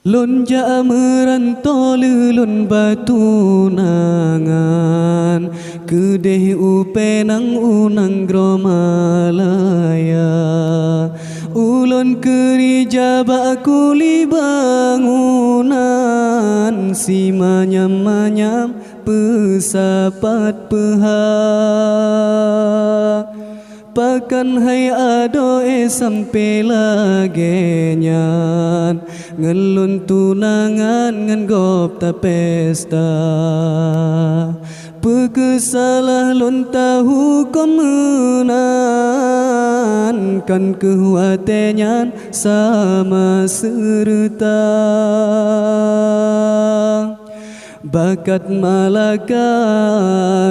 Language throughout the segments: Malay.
Lon ja merantau lelon batu nangan kedeh upenang unang gromalaya ulon kerja bakuli bangunan si manyam-manyam pesapat pehak pakan hai ado sampai lagi nyan ngelun tunangan ngan gop ta pesta pekesalah lon tahu komenan kan kehuatenyan sama serta bakat Malaka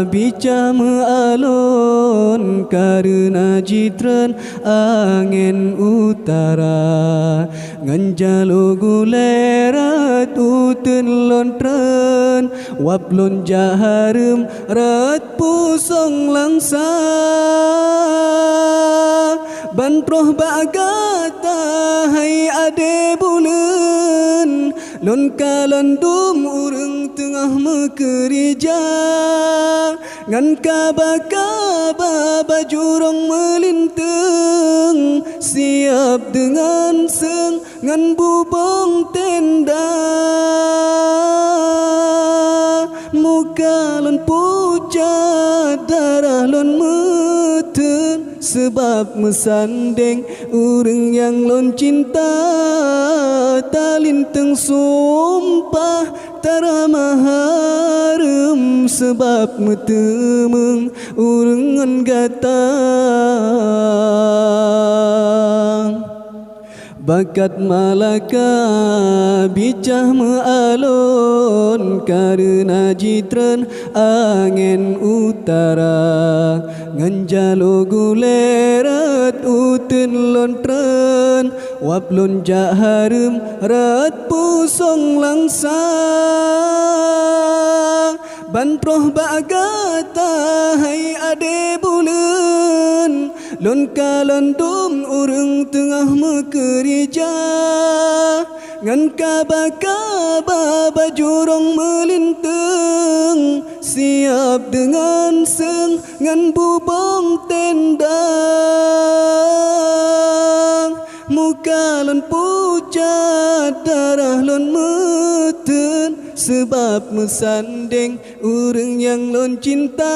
bica mealon karena jitran angin utara nganjalo gulerat utun lontren waplon jaharum rat pusong langsa bantroh bagata hai ade bulen lon kalandum urang tengah mekerja ngan kaba-kaba bajurong melintang siap dengan seng ngan bubong tenda muka lon pucat darah lon meten sebab mesandeng urang yang lon cinta talinteng sumpah tara maharem sebab metemeng urang gatang bakat Malaka bicah mealon karena jitran angin utara nganjalo gulerat utun lontren waplon jaharum rat pusong langsa bantroh bagata hai ade bulen lon kalandum urang tengah mekerja ngan kaba-kaba bajurong melintang siap dengan seng ngan bubong tenda muka lon pucat darah lon meten sebab mesandeng urang yang lon cinta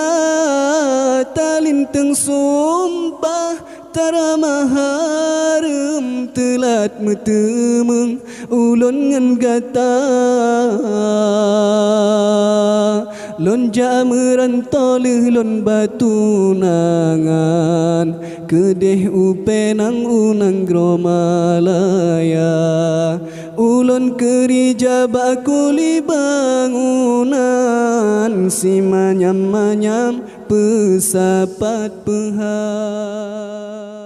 talinteng sumpah tara maharem telat metemeng ulon ngan gata lon ja merantau lon batu nangan kedeh upenang unang gromalaya ulon kerja bakuli bangunan si manyam-manyam pesapat pehak